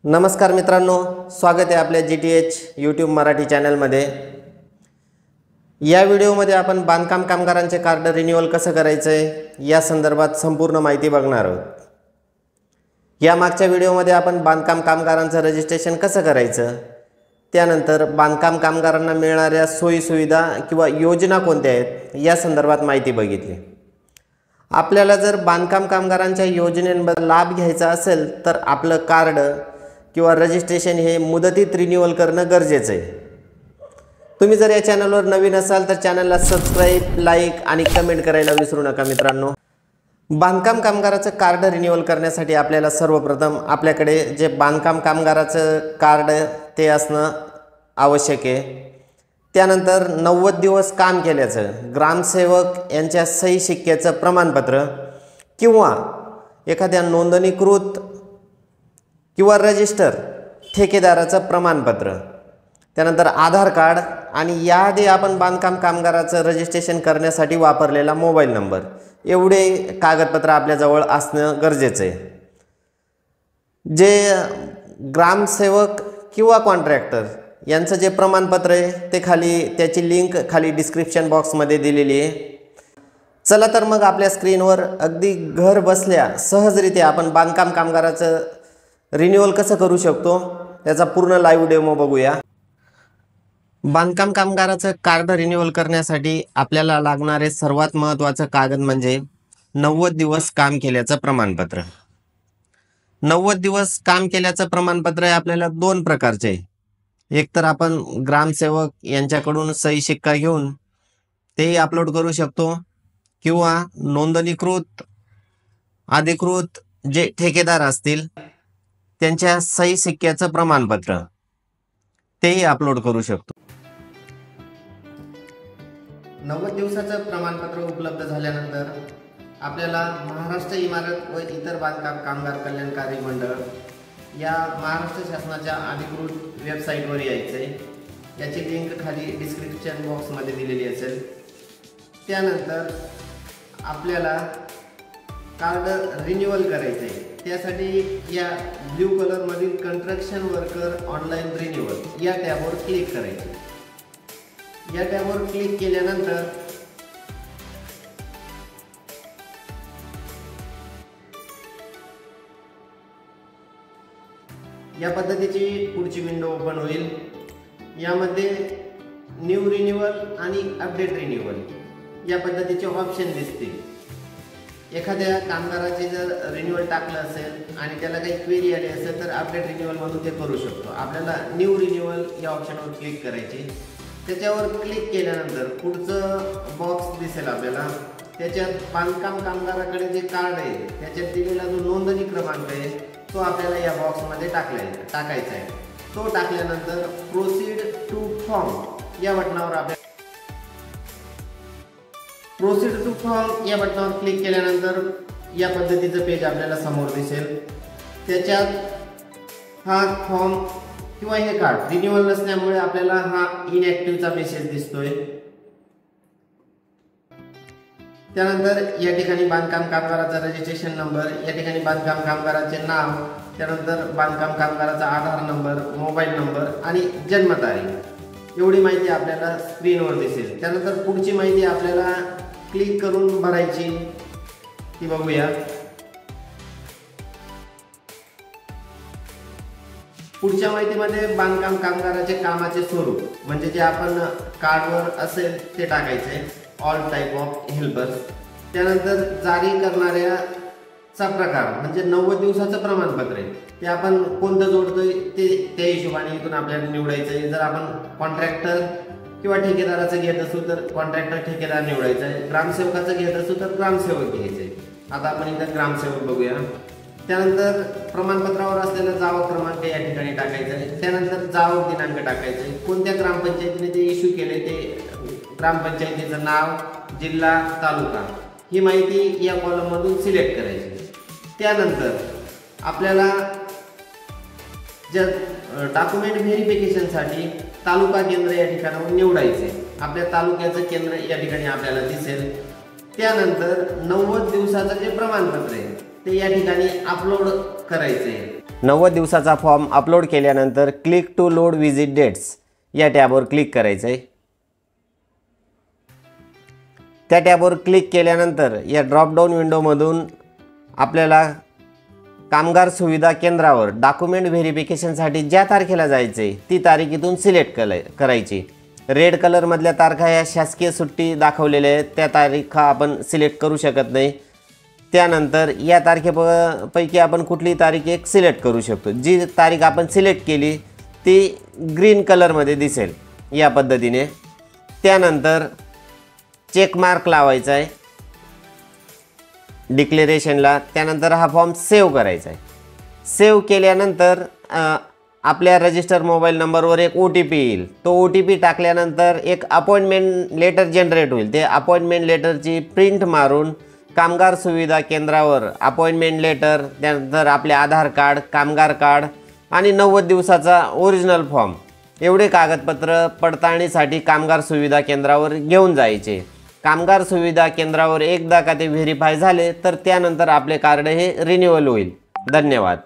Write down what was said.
नमस्कार मित्रांनो, स्वागत आहे आपल्या GTH YouTube मराठी चॅनलमध्ये। या व्हिडिओमध्ये आपण बांधकाम कामगारांचे कार्ड रिन्यूअल कसं करायचं आहे या संदर्भात संपूर्ण माहिती बघणार आहोत। या मागच्या व्हिडिओमध्ये आपण बांधकाम कामगारांचं रजिस्ट्रेशन कसं करायचं, त्यानंतर बांधकाम कामगारांना मिळणाऱ्या सोयी सुविधा किंवा योजना कोणत्या आहेत या संदर्भात माहिती बघितली। आपल्याला जर बांधकाम कामगारांच्या योजनेंबद्दल लाभ घ्यायचा असेल तर आपलं कार्ड किंवा रजिस्ट्रेशन हे मुदतीत रिन्यूअल करणं गरजेचं आहे। तुम्ही जर या चॅनलवर नवीन असाल तर चॅनलला सबस्क्राइब, लाईक आणि कमेंट करायला विसरू नका मित्रांनो। बांधकाम कामगाराचं कार्ड रिन्यूअल करण्यासाठी आपल्याला सर्वप्रथम आपल्याकडे जे बांधकाम कामगाराचं कार्ड ते असणं आवश्यक आहे। त्यानंतर 90 दिवस काम केल्याचं ग्रामसेवक यांच्या सही शिक्क्याचं प्रमाणपत्र किंवा एखाद्या नोंदणीकृत किंवा रजिस्टर ठेकेदाराचं प्रमाणपत्र, त्यानंतर आधार कार्ड आणि याआधी आपण बांधकाम कामगाराचं रजिस्ट्रेशन करण्यासाठी वापरलेला मोबाईल नंबर, एवढे कागदपत्र आपल्याजवळ असणं गरजेचं आहे। जे ग्रामसेवक किंवा कॉन्ट्रॅक्टर यांचं जे प्रमाणपत्र आहे ते खाली, त्याची लिंक खाली डिस्क्रिप्शन बॉक्समध्ये दिलेली आहे। चला तर मग आपल्या स्क्रीनवर अगदी घर बसल्या सहजरित्या आपण बांधकाम कामगाराचं रिन्यूअल कसं करू शकतो त्याचा पूर्ण लाईव्ह डेमो बघूया। बांधकाम कामगाराचं कार्ड रिन्यूअल करण्यासाठी आपल्याला लागणारे सर्वात महत्त्वाचं कागद म्हणजे 90 दिवस काम केल्याचं प्रमाणपत्र। 90 दिवस काम केल्याचं प्रमाणपत्र आपल्याला दोन प्रकारचे आहे। एक तर आपण ग्रामसेवक यांच्याकडून सही शिक्का घेऊन ते अपलोड करू शकतो किंवा नोंदणीकृत अधिकृत जे ठेकेदार असतील त्यांच्या सही शिक्क्याचं प्रमाणपत्र तेही अपलोड करू शकतो। 90 दिवसाचं प्रमाणपत्र उपलब्ध झाल्यानंतर आपल्याला महाराष्ट्र इमारत व इतर बांधकाम कामगार कल्याणकारी मंडळ या महाराष्ट्र शासनाच्या अधिकृत वेबसाईटवर यायचं आहे। याची लिंक खाली डिस्क्रिप्शन बॉक्समध्ये दिलेली असेल। त्यानंतर आपल्याला कार्ड रिन्यूअल करायचं आहे। त्यासाठी या ब्ल्यू कलरमधील कंस्ट्रक्शन वर्कर ऑनलाईन रिन्यूअल या टॅबवर क्लिक करायचे। या टॅबवर क्लिक केल्यानंतर या पद्धतीची पुढची विंडो ओपन होईल। यामध्ये न्यू रिन्यूअल आणि अपडेट रिन्यूअल या पद्धतीचे ऑप्शन दिसतील। एखाद्या कामगाराचे जर रिन्यूअल टाकलं असेल आणि त्याला काही क्वेरी आली असेल तर अपडेट रिन्यूअल म्हणून ते करू शकतो। आपल्याला न्यू रिन्यूअल या ऑप्शनवर क्लिक करायचे। त्याच्यावर क्लिक केल्यानंतर पुढचं बॉक्स दिसेल आपल्याला। त्याच्यात बांधकाम कामगाराकडे जे कार्ड आहे त्याच्यात दिलेला जो नोंदणी क्रमांक आहे तो आपल्याला या बॉक्समध्ये टाकायचा आहे। तो टाकल्यानंतर प्रोसीड टू फॉर्म या बटनावर आपल्याला प्रोसीड टू फॉर्म या बटनावर क्लिक केल्यानंतर या पद्धतीचं पेज आपल्याला समोर दिसेल। त्याच्यात हा फॉर्म किंवा हे कार्ड रिन्यूअल नसल्यामुळे आपल्याला हा इनएक्टिव्हचा मेसेज दिसतोय। त्यानंतर या ठिकाणी बांधकाम कामगाराचा रजिस्ट्रेशन नंबर, या ठिकाणी बांधकाम कामगाराचे नाव, त्यानंतर बांधकाम कामगाराचा आधार नंबर, मोबाईल नंबर आणि जन्मतारीख एवढी माहिती आपल्याला स्क्रीनवर दिसेल। त्यानंतर पुढची माहिती आपल्याला क्लिक करून भरायची ती बघूया। पुढच्या माहितीमध्ये बांधकाम कामगाराचे कामाचे स्वरूप म्हणजे जे आपण कार्डवर असेल ते टाकायचे, ऑल टाइप ऑफ हेल्पर्स। त्यानंतर जारी करणाऱ्याचा प्रकार म्हणजे 90 दिवसाचं प्रमाणपत्र आहे ते आपण कोणतं जोडतोय ते त्या हिशोबाने इथून आपल्याला निवडायचं आहे। जर आपण कॉन्ट्रॅक्टर किंवा ठेकेदाराचं घेत असू तर कॉन्ट्रॅक्टर ठेकेदार निवडायचं आहे, ग्रामसेवकाचं घेत असू तर ग्रामसेवक घ्यायचं आहे। आता आपण इथं ग्रामसेवक बघूया। त्यानंतर प्रमाणपत्रावर असलेला जावक क्रमांक या ठिकाणी टाकायचा आहे। त्यानंतर जावक दिनांक टाकायचा आहे, कोणत्या ग्रामपंचायतीने ते इश्यू केले ते ग्रामपंचायतीचं नाव, जिल्हा, तालुका ही माहिती या कॉलममधून सिलेक्ट करायची। त्यानंतर आपल्याला जर डॉक्युमेंट व्हेरिफिकेशनसाठी तालुका केंद्र या ठिकाणावर निवडायचे। आपल्या तालुक्याचं केंद्र या ठिकाणी आपल्याला दिसेल। त्यानंतर 90 दिवसाचं जे प्रमाणपत्र आहे ते या ठिकाणी अपलोड करायचे। 90 दिवसाचा फॉर्म अपलोड केल्यानंतर click to load visit dates या टॅबवर क्लिक करायचं आहे। त्या टॅबवर क्लिक केल्यानंतर या ड्रॉपडाऊन विंडोमधून आपल्याला कामगार सुविधा केंद्रावर डॉक्युमेंट व्हेरिफिकेशनसाठी ज्या तारखेला जायचे ती तारीख इथून सिलेक्ट करायची। रेड कलरमधल्या तारखा या शासकीय सुट्टी दाखवलेल्या आहेत, त्या तारीखा आपण सिलेक्ट करू शकत नाही। त्यानंतर या तारखेपैकी आपण कुठली तारीख एक सिलेक्ट करू शकतो। जी तारीख आपण सिलेक्ट केली ती ग्रीन कलरमध्ये दिसेल या पद्धतीने। त्यानंतर चेक मार्क लावायचा आहे डिक्लेरेशनला। त्यानंतर हा फॉर्म सेव्ह करायचा आहे। सेव्ह केल्यानंतर आपल्या रजिस्टर मोबाईल नंबरवर एक OTP येईल। तो OTP टाकल्यानंतर एक अपॉइंटमेंट लेटर जनरेट होईल। ते अपॉइंटमेंट लेटरची प्रिंट मारून कामगार सुविधा केंद्रावर अपॉइंटमेंट लेटर, त्यानंतर आपले आधार कार्ड, कामगार कार्ड आणि 90 दिवसाचा ओरिजिनल फॉर्म एवढे कागदपत्र पडताळणीसाठी कामगार सुविधा केंद्रावर घेऊन जायचे। कामगार सुविधा केंद्रावर एकदा का ते व्हेरीफाय झाले तर त्यानंतर आपले कार्ड हे रिन्यूअल होईल। धन्यवाद।